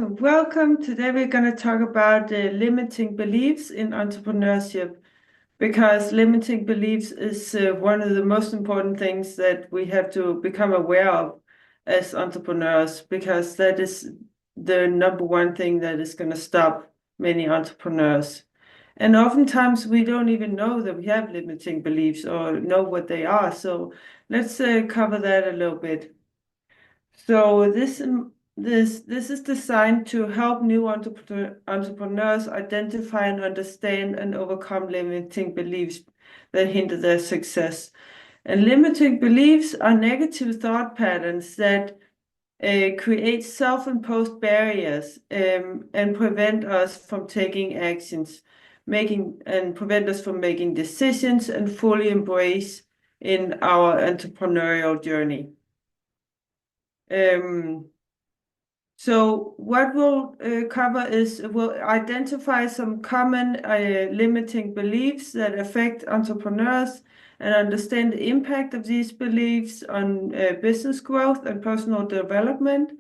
Welcome. Today we're going to talk about the limiting beliefs in entrepreneurship because limiting beliefs is one of the most important things that we have to become aware of as entrepreneurs because that is the number one thing that is going to stop many entrepreneurs. And oftentimes we don't even know that we have limiting beliefs or know what they are. So let's cover that a little bit. So this is designed to help new entrepreneurs identify and understand and overcome limiting beliefs that hinder their success. And limiting beliefs are negative thought patterns that create self-imposed barriers and prevent us from taking actions, prevent us from making decisions and fully embrace in our entrepreneurial journey. So what we'll cover is we'll identify some common limiting beliefs that affect entrepreneurs and understand the impact of these beliefs on business growth and personal development,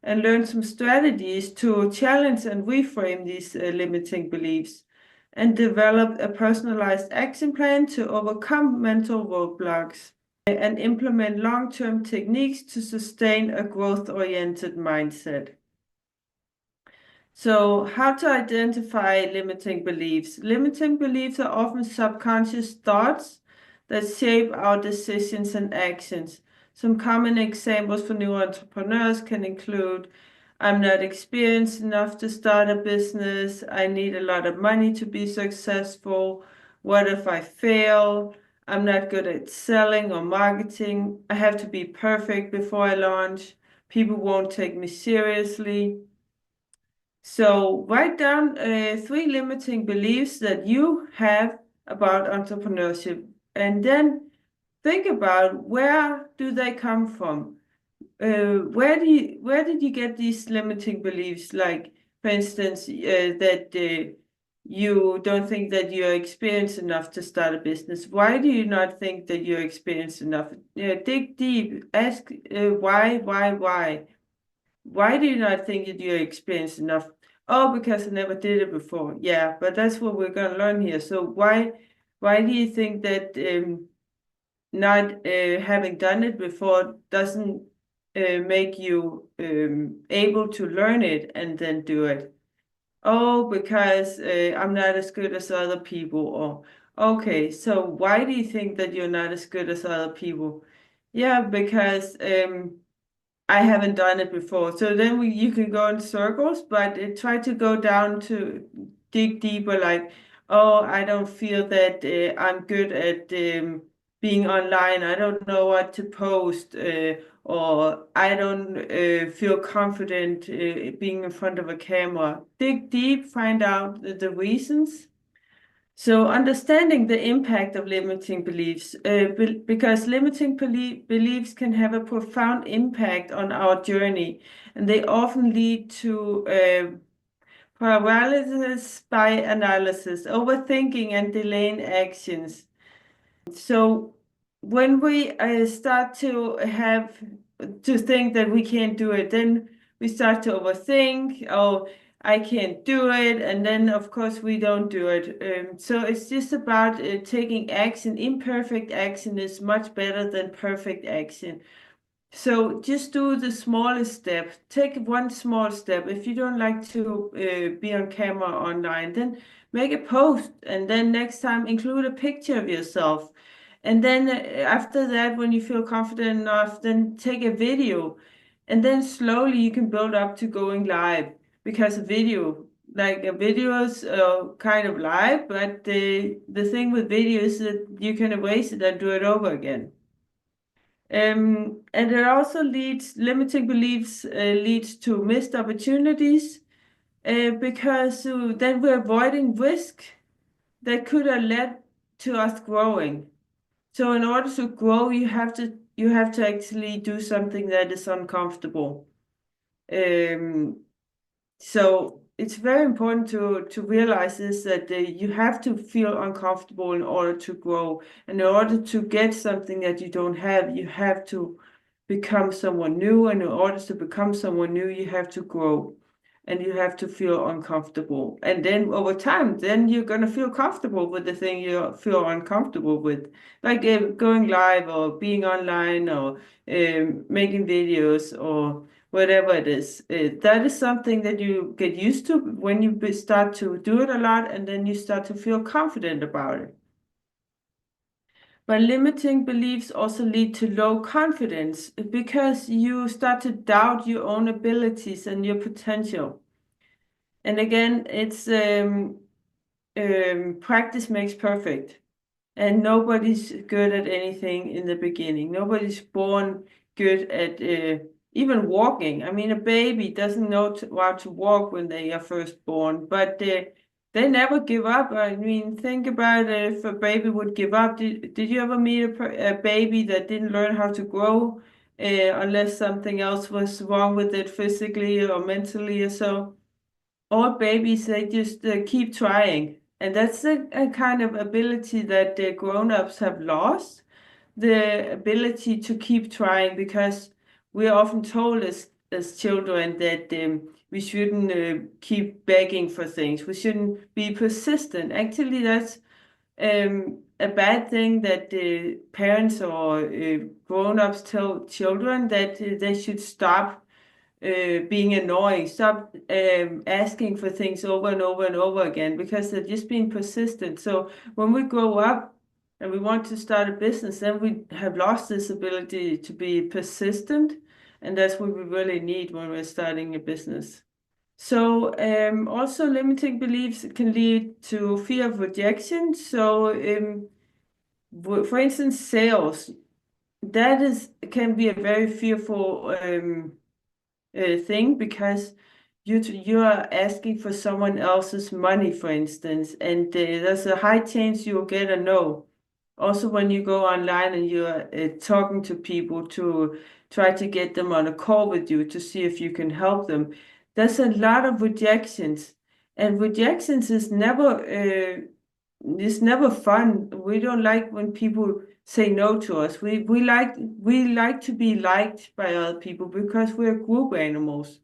and learn some strategies to challenge and reframe these limiting beliefs, and develop a personalized action plan to overcome mental roadblocks and implement long-term techniques to sustain a growth-oriented mindset. So, how to identify limiting beliefs? Limiting beliefs are often subconscious thoughts that shape our decisions and actions. Some common examples for new entrepreneurs can include: I'm not experienced enough to start a business, I need a lot of money to be successful, what if I fail? I'm not good at selling or marketing. I have to be perfect before I launch. People won't take me seriously. So write down 3 limiting beliefs that you have about entrepreneurship, and then think about where do they come from? Where did you get these limiting beliefs? Like, for instance, that you don't think that you're experienced enough to start a business. Why do you not think that you're experienced enough? Dig deep. Ask why. Why do you not think that you're experienced enough? Oh, because I never did it before. Yeah, but that's what we're going to learn here. So why do you think that not having done it before doesn't make you able to learn it and then do it? Oh, because I'm not as good as other people. Or, okay, so why do you think that you're not as good as other people? Yeah, because I haven't done it before. So then you can go in circles, but try to go down to dig deeper, like, oh, I don't feel that I'm good at being online. I don't know what to post, or I don't feel confident being in front of a camera. Dig deep, find out the reasons. So understanding the impact of limiting beliefs, because limiting beliefs can have a profound impact on our journey, and they often lead to paralysis by analysis, overthinking, and delaying actions. So when we start to have to think that we can't do it, then we start to overthink, oh, I can't do it, and then of course we don't do it. So it's just about taking action. Imperfect action is much better than perfect action. So just do the smallest step. Take one small step. If you don't like to be on camera online, then make a post, and then next time include a picture of yourself. And then after that, when you feel confident enough, then take a video. And then slowly you can build up to going live, because a video is kind of live, but the thing with video is that you can erase it and do it over again. And it also limiting beliefs leads to missed opportunities because then we're avoiding risk that could have led to us growing. So in order to grow, you have to actually do something that is uncomfortable. So it's very important to realize this, that you have to feel uncomfortable in order to grow. And in order to get something that you don't have, you have to become someone new. And in order to become someone new, you have to grow. and you have to feel uncomfortable. And then over time, then you're going to feel comfortable with the thing you feel uncomfortable with, like going live or being online or making videos or whatever it is. That is something that you get used to when you start to do it a lot, and then you start to feel confident about it. But limiting beliefs also lead to low confidence because you start to doubt your own abilities and your potential. And again, it's practice makes perfect. And nobody's good at anything in the beginning. Nobody's born good at even walking. I mean, a baby doesn't know how to walk when they are first born, but they never give up. I mean, think about if a baby would give up. Did you ever meet a baby that didn't learn how to grow unless something else was wrong with it physically or mentally or so? All babies, they just keep trying. And that's a kind of ability that the grown-ups have lost, the ability to keep trying, because we're often told as children that we shouldn't keep begging for things. We shouldn't be persistent. Actually, that's a bad thing that the parents or grown-ups tell children, that they should stop being annoying, stop asking for things over and over and over again, because they're just being persistent. So when we grow up and we want to start a business, then we have lost this ability to be persistent, and that's what we really need when we're starting a business. So also limiting beliefs can lead to fear of rejection. So for instance, sales, that can be a very fearful thing, because you are asking for someone else's money, for instance, and there's a high chance you'll get a no. Also, when you go online and you're talking to people to try to get them on a call with you to see if you can help them, there's a lot of rejections, and rejections is never fun. We don't like when people say no to us. We like to be liked by other people because we're group animals.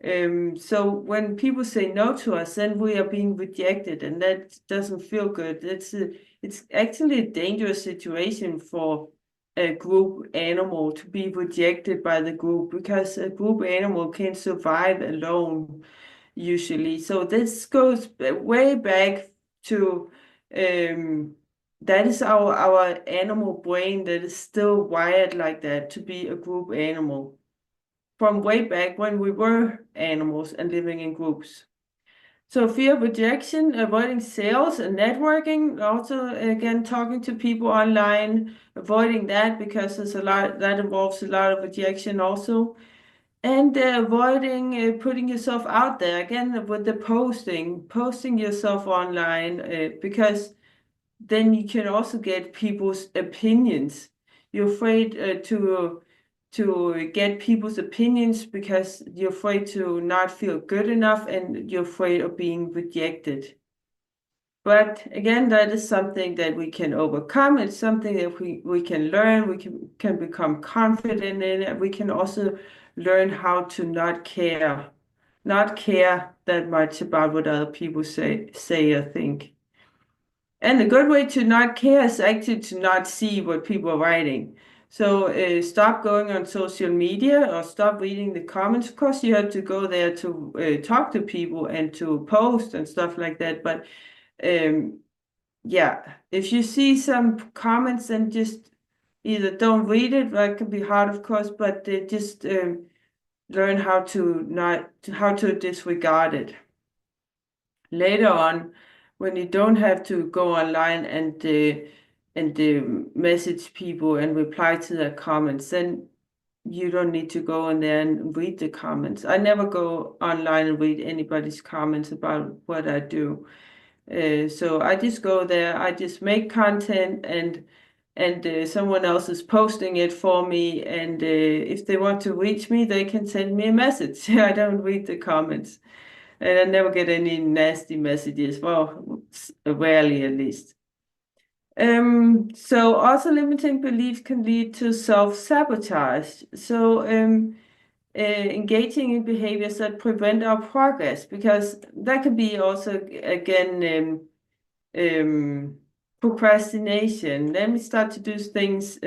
So when people say no to us, then we are being rejected, and that doesn't feel good. It's actually a dangerous situation for a group animal to be rejected by the group, because a group animal can't survive alone usually. So this goes way back to that is our animal brain that is still wired like that, to be a group animal from way back when we were animals and living in groups. So fear of rejection, avoiding sales and networking, also again talking to people online, avoiding that because there's a lot that involves a lot of rejection also. And avoiding putting yourself out there again with the posting yourself online, because then you can also get people's opinions. You're afraid to get people's opinions because you're afraid to not feel good enough, and you're afraid of being rejected. But again, that is something that we can overcome. It's something that we can learn. We can become confident in it. We can also learn how to not care that much about what other people say or think. And a good way to not care is actually to not see what people are writing. So stop going on social media or stop reading the comments. Of course, you have to go there to talk to people and to post and stuff like that. But yeah, if you see some comments, then just either don't read it. That can be hard, of course, but just learn how to disregard it. Later on, when you don't have to go online and message people and reply to their comments, then you don't need to go in there and read the comments. I never go online and read anybody's comments about what I do. So I just go there, I just make content, and someone else is posting it for me. And if they want to reach me, they can send me a message. I don't read the comments. And I never get any nasty messages. Well, rarely at least. So also limiting beliefs can lead to self-sabotage. So engaging in behaviors that prevent our progress, because that can be also, again, procrastination. Then we start to do things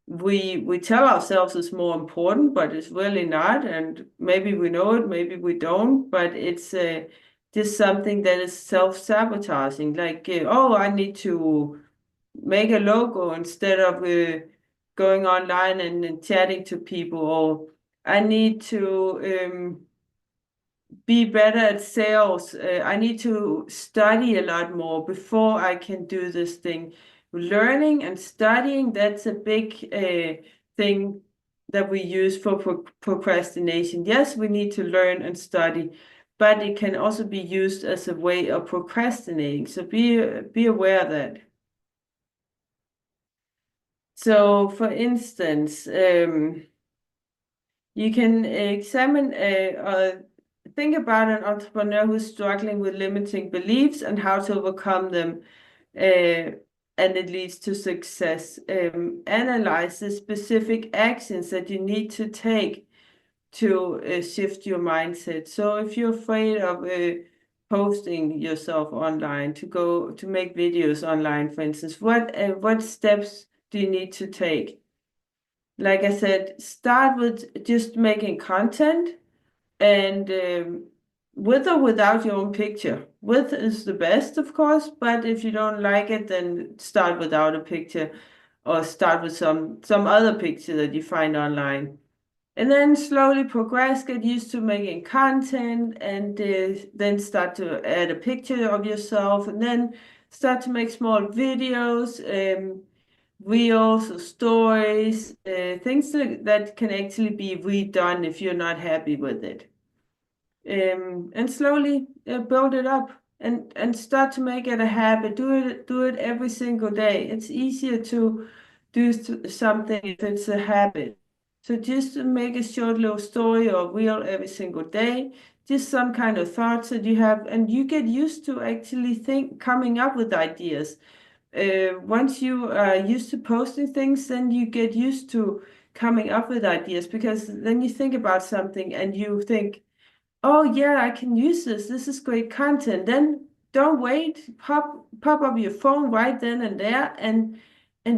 we tell ourselves is more important, but it's really not. And maybe we know it, maybe we don't, but it's just something that is self-sabotaging. Like, oh, I need to make a logo instead of going online and chatting to people, or I need to be better at sales. I need to study a lot more before I can do this thing. Learning and studying, that's a big thing that we use for procrastination. Yes, we need to learn and study, but it can also be used as a way of procrastinating. So be aware of that. So, for instance, you can examine think about an entrepreneur who's struggling with limiting beliefs and how to overcome them, and it leads to success. Analyze the specific actions that you need to take to shift your mindset. So if you're afraid of posting yourself online, to make videos online, for instance, what steps do you need to take? Like I said, start with just making content, and with or without your own picture. With is the best, of course, but if you don't like it, then start without a picture, or start with some other picture that you find online. And then slowly progress, get used to making content, and then start to add a picture of yourself, and then start to make small videos, reels or stories, things that can actually be redone if you're not happy with it. And slowly build it up, and start to make it a habit. Do it every single day. It's easier to do something if it's a habit. So just to make a short little story or reel every single day, just some kind of thoughts that you have, and you get used to actually coming up with ideas. Once you are used to posting things, then you get used to coming up with ideas, because then you think about something and you think, oh yeah, I can use this. This is great content. Then don't wait. Pop up your phone right then and there, and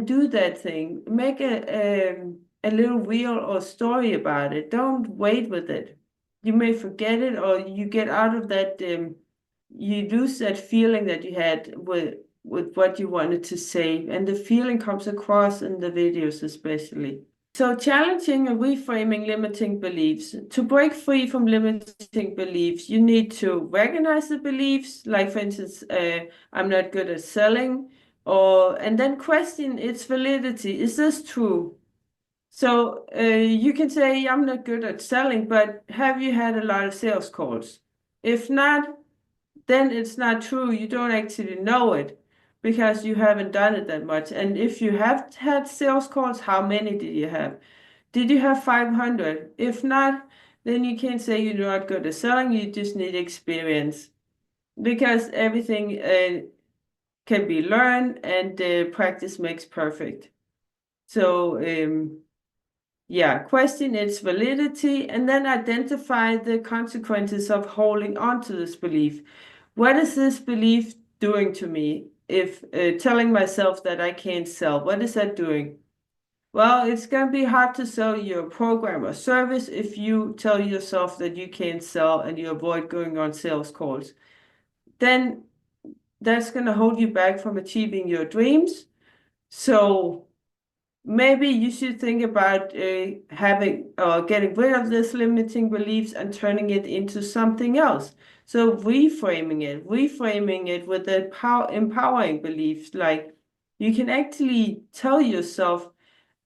do that thing. Make a little reel or story about it. Don't wait with it. You may forget it, or you get out of that. You lose that feeling that you had with what you wanted to say, and the feeling comes across in the videos especially. So challenging and reframing limiting beliefs. To break free from limiting beliefs, you need to recognize the beliefs, like for instance, I'm not good at selling, and then question its validity. Is this true? So you can say, I'm not good at selling, but have you had a lot of sales calls? If not, then it's not true. You don't actually know it, because you haven't done it that much. And if you have had sales calls, how many did you have? Did you have 500? If not, then you can't say you're not good at selling. You just need experience, because everything can be learned, and practice makes perfect. So yeah, question its validity, and then identify the consequences of holding on to this belief. What is this belief doing to me? If telling myself that I can't sell, what is that doing? Well, it's going to be hard to sell your program or service if you tell yourself that you can't sell and you avoid going on sales calls. Then that's going to hold you back from achieving your dreams. So maybe you should think about having or getting rid of this limiting beliefs and turning it into something else. So reframing it with the empowering beliefs, like you can actually tell yourself,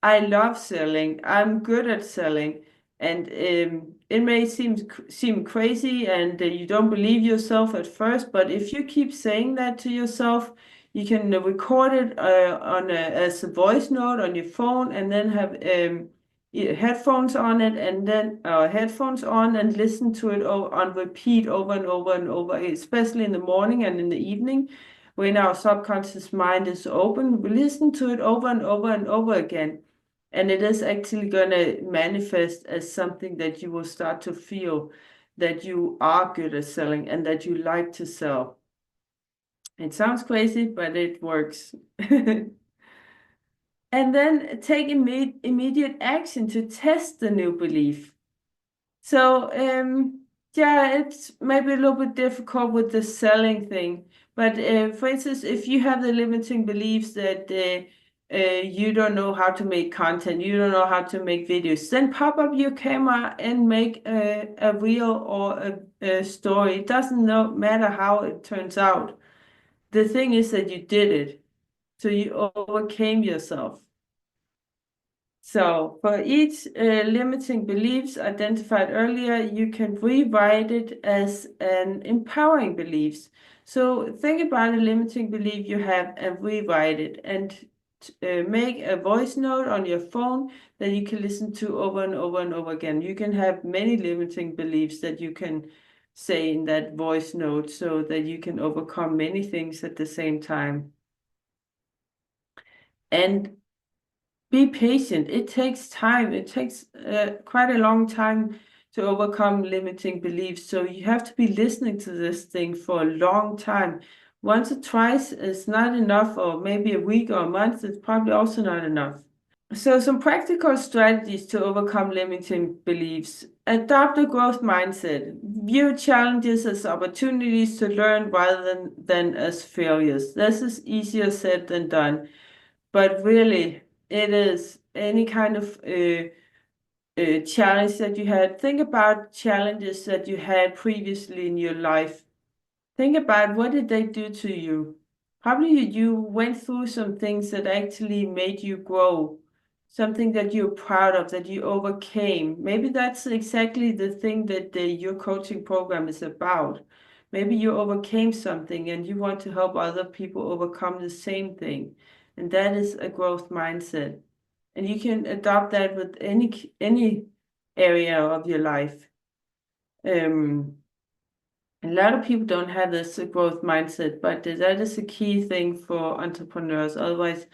I love selling, I'm good at selling, and it may seem crazy, and you don't believe yourself at first, but if you keep saying that to yourself, you can record it as a voice note on your phone, and then have headphones on it, and then headphones on, and listen to it on repeat over and over and over, especially in the morning and in the evening when our subconscious mind is open. We listen to it over and over and over again. And it is actually going to manifest as something that you will start to feel that you are good at selling and that you like to sell. It sounds crazy, but it works. And then take immediate action to test the new belief. So, yeah, it's maybe a little bit difficult with the selling thing. But for instance, if you have the limiting beliefs that you don't know how to make content, you don't know how to make videos, then pop up your camera and make a reel or a story. It doesn't matter how it turns out. The thing is that you did it. So you overcame yourself. So for each limiting beliefs identified earlier, you can rewrite it as an empowering beliefs. So think about a limiting belief you have and rewrite it and make a voice note on your phone that you can listen to over and over and over again. You can have many limiting beliefs that you can say in that voice note so that you can overcome many things at the same time. And be patient. It takes time. It takes quite a long time to overcome limiting beliefs. So you have to be listening to this thing for a long time. Once or twice is not enough, or maybe a week or a month, it's probably also not enough. So some practical strategies to overcome limiting beliefs. Adopt a growth mindset. View challenges as opportunities to learn rather than as failures. This is easier said than done. But really, it is any kind of challenge that you had. Think about challenges that you had previously in your life. Think about what did they do to you? Probably you went through some things that actually made you grow, something that you're proud of, that you overcame. Maybe that's exactly the thing that your coaching program is about. Maybe you overcame something and you want to help other people overcome the same thing. And that is a growth mindset. And you can adopt that with any area of your life. A lot of people don't have this growth mindset, but that is a key thing for entrepreneurs. Otherwise,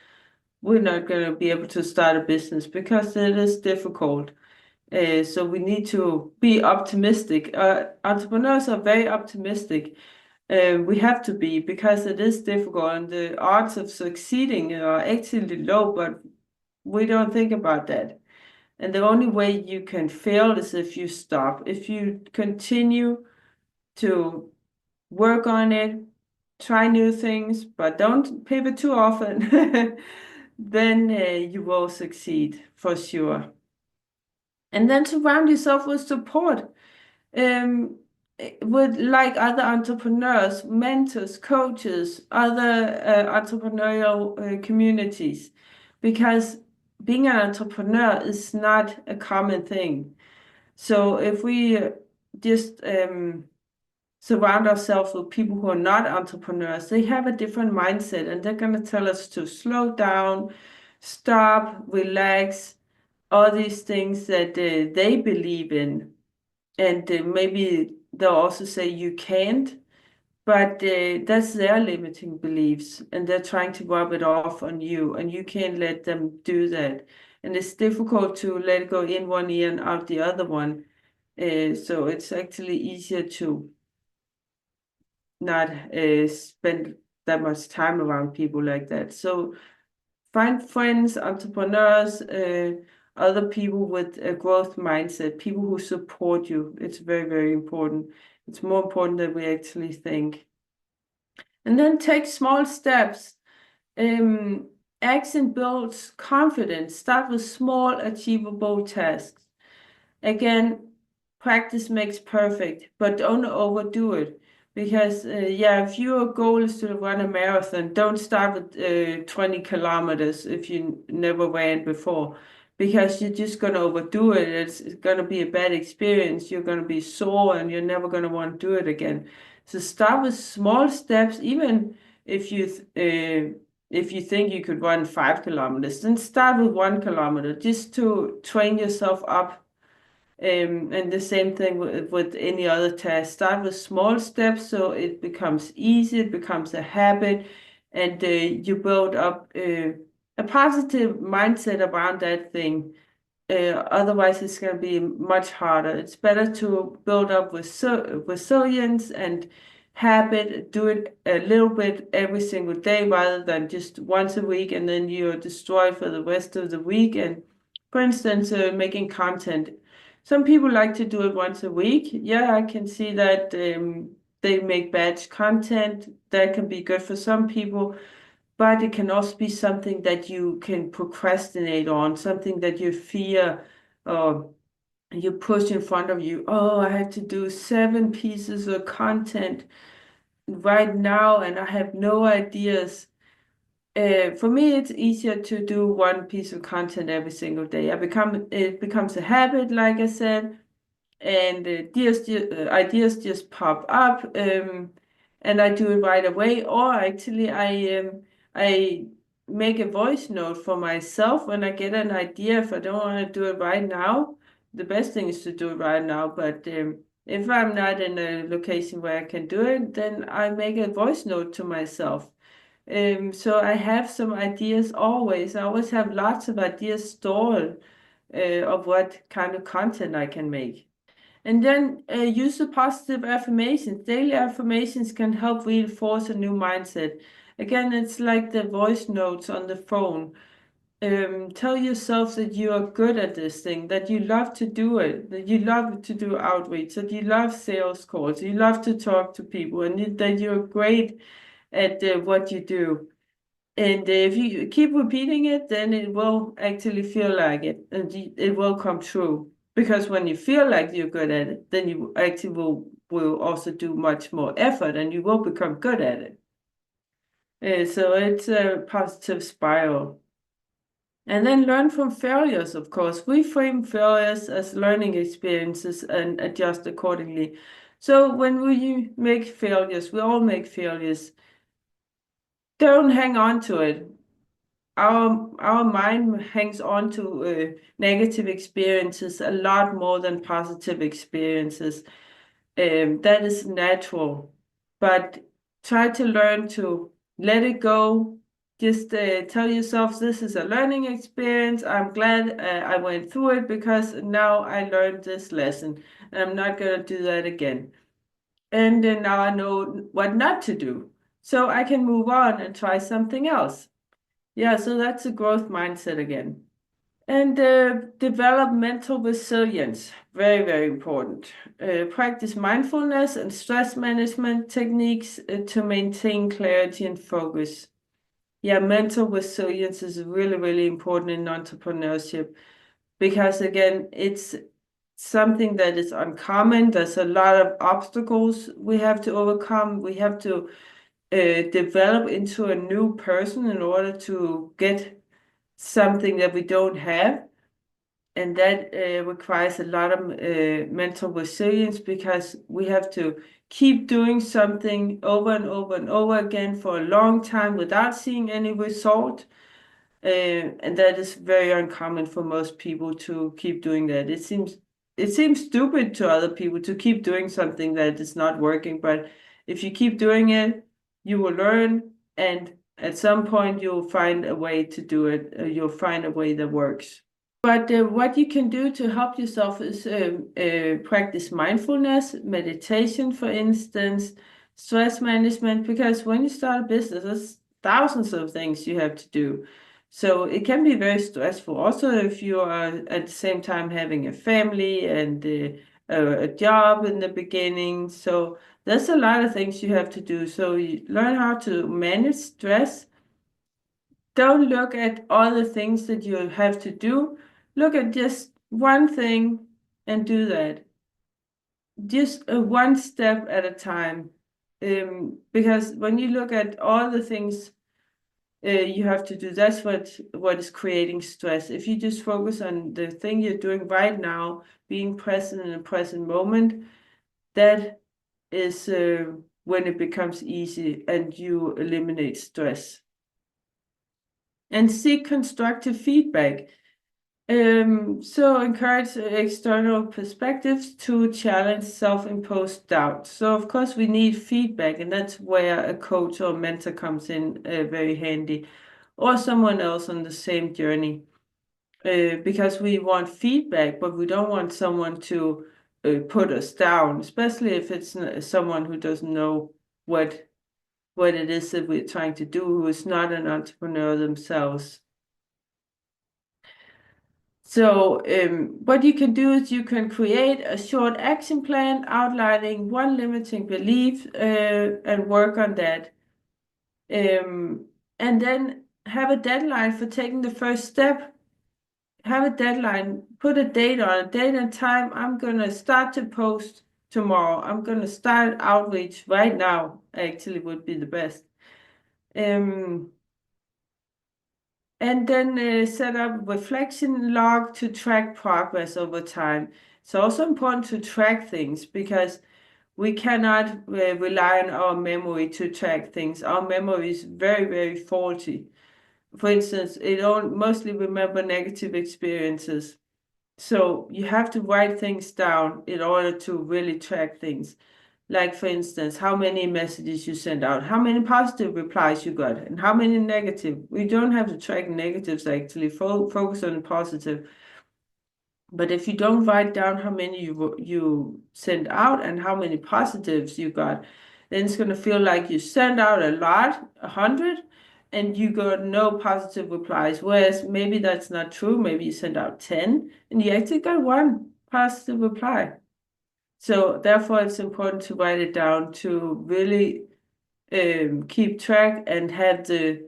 we're not going to be able to start a business because it is difficult. So we need to be optimistic. Entrepreneurs are very optimistic. We have to be because it is difficult and the odds of succeeding are actually low, but we don't think about that. And the only way you can fail is if you stop. If you continue to work on it, try new things, but don't pivot too often, then you will succeed for sure. And then surround yourself with support, um, with like other entrepreneurs, mentors, coaches, other entrepreneurial communities, because being an entrepreneur is not a common thing. So if we just surround ourselves with people who are not entrepreneurs, they have a different mindset and they're going to tell us to slow down, stop, relax, all these things that they believe in. And maybe they'll also say you can't, but that's their limiting beliefs and they're trying to rub it off on you and you can't let them do that. And it's difficult to let it go in one ear and out the other one. So it's actually easier to not spend that much time around people like that. So find friends, entrepreneurs, other people with a growth mindset, people who support you. It's very, very important. It's more important than we actually think. And then take small steps. Action builds confidence. Start with small, achievable tasks. Again, practice makes perfect, but don't overdo it. Because, yeah, if your goal is to run a marathon, don't start with 20 kilometers if you never ran before, because you're just going to overdo it. It's going to be a bad experience. You're going to be sore and you're never going to want to do it again. So start with small steps, even if you think you could run 5 kilometers, then start with 1 kilometer just to train yourself up. And the same thing with any other task. Start with small steps so it becomes easy, it becomes a habit, and you build up a positive mindset around that thing. Otherwise, it's going to be much harder. It's better to build up resilience and habit, do it a little bit every single day rather than just once a week and then you're destroyed for the rest of the week. And for instance, making content. Some people like to do it once a week. Yeah, I can see that they make batch content. That can be good for some people, but it can also be something that you can procrastinate on, something that you fear or you push in front of you. Oh, I have to do 7 pieces of content right now and I have no ideas. For me, it's easier to do 1 piece of content every single day. It becomes a habit, like I said, and ideas just pop up, and I do it right away. Or actually, I make a voice note for myself when I get an idea. If I don't want to do it right now, the best thing is to do it right now. But if I'm not in a location where I can do it, then I make a voice note to myself. So I have some ideas always. I always have lots of ideas stored of what kind of content I can make. And then use the positive affirmations. Daily affirmations can help reinforce a new mindset. Again, it's like the voice notes on the phone. Tell yourself that you are good at this thing, that you love to do it, that you love to do outreach, that you love sales calls, you love to talk to people, and that you're great at what you do. And if you keep repeating it, then it will actually feel like it, and it will come true. Because when you feel like you're good at it, then you actually will also do much more effort, and you will become good at it. So it's a positive spiral. And then learn from failures, of course. Reframe failures as learning experiences and adjust accordingly. So when we make failures, we all make failures. Don't hang on to it. Our mind hangs on to negative experiences a lot more than positive experiences. That is natural, but try to learn to let it go. Just tell yourself this is a learning experience. I'm glad I went through it because now I learned this lesson. I'm not going to do that again. And then now I know what not to do. So I can move on and try something else. Yeah, so that's a growth mindset again. And develop mental resilience. Very, very important. Practice mindfulness and stress management techniques to maintain clarity and focus. Yeah, mental resilience is really, really important in entrepreneurship because, again, it's something that is uncommon. There's a lot of obstacles we have to overcome. We have to develop into a new person in order to get something that we don't have. And that requires a lot of mental resilience because we have to keep doing something over and over and over again for a long time without seeing any result. And that is very uncommon for most people to keep doing that. It seems stupid to other people to keep doing something that is not working, but if you keep doing it, you will learn, and at some point you'll find a way to do it. You'll find a way that works. But what you can do to help yourself is practice mindfulness, meditation, for instance, stress management, because when you start a business, there's thousands of things you have to do. So it can be very stressful. Also, if you are at the same time having a family and a job in the beginning. So there's a lot of things you have to do. So you learn how to manage stress. Don't look at all the things that you have to do. Look at just one thing and do that. Just one step at a time. Because when you look at all the things you have to do, that's what is creating stress. If you just focus on the thing you're doing right now, being present in the present moment, that is when it becomes easy and you eliminate stress. And seek constructive feedback. So encourage external perspectives to challenge self-imposed doubt. So of course we need feedback, and that's where a coach or mentor comes in very handy. or someone else on the same journey. Because we want feedback, but we don't want someone to put us down, especially if it's someone who doesn't know what it is that we're trying to do, who is not an entrepreneur themselves. So what you can do is you can create a short action plan outlining one limiting belief and work on that. And then have a deadline for taking the first step. Have a deadline, put a date on it, date and time. I'm going to start to post tomorrow. I'm going to start outreach right now, actually would be the best. And then set up a reflection log to track progress over time. It's also important to track things because we cannot rely on our memory to track things. Our memory is very, very faulty. For instance, it don't mostly remember negative experiences. So you have to write things down in order to really track things. Like, for instance, how many messages you sent out, how many positive replies you got, and how many negative. We don't have to track negatives, actually. Focus on the positive. But if you don't write down how many you sent out and how many positives you got, then it's going to feel like you sent out a lot, 100, and you got no positive replies. Whereas maybe that's not true. Maybe you sent out 10 and you actually got one positive reply. So therefore, it's important to write it down to really keep track and have the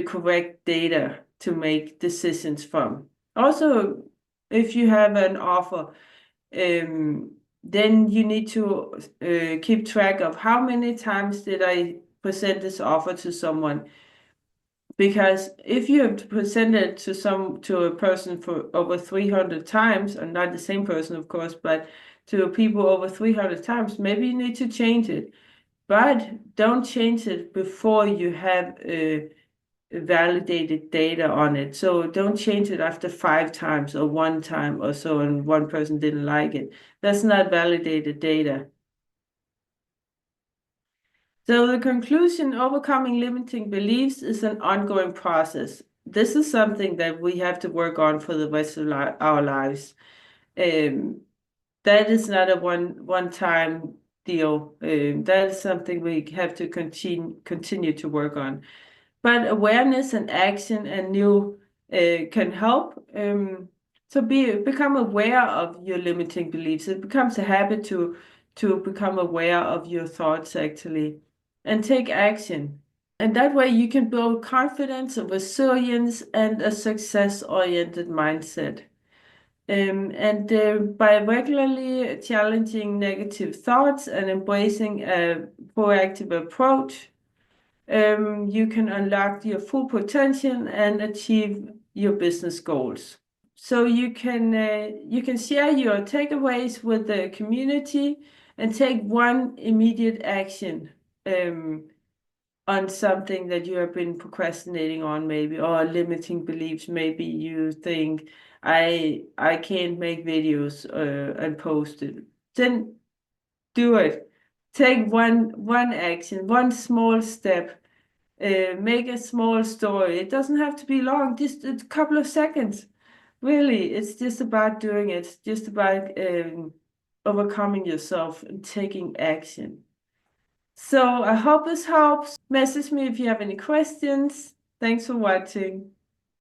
correct data to make decisions from. Also, if you have an offer, then you need to keep track of how many times did I present this offer to someone. Because if you have presented to a person for over 300 times, and not the same person, of course, but to people over 300 times, maybe you need to change it. But don't change it before you have validated data on it. So don't change it after 5 times or 1 time or so, and one person didn't like it. That's not validated data. So the conclusion, overcoming limiting beliefs is an ongoing process. This is something that we have to work on for the rest of our lives. That is not a one-time deal. That is something we have to continue to work on. But awareness and action and new can help. So become aware of your limiting beliefs. It becomes a habit to become aware of your thoughts, actually, and take action. And that way you can build confidence, a resilience, and a success-oriented mindset. And by regularly challenging negative thoughts and embracing a proactive approach, you can unlock your full potential and achieve your business goals. So you can share your takeaways with the community and take one immediate action on something that you have been procrastinating on, maybe, or limiting beliefs. Maybe you think I can't make videos and post it. Then do it. Take one action, one small step. Make a small story. It doesn't have to be long, just a couple of seconds. Really, it's just about doing it. It's just about overcoming yourself and taking action. So I hope this helps. Message me if you have any questions. Thanks for watching.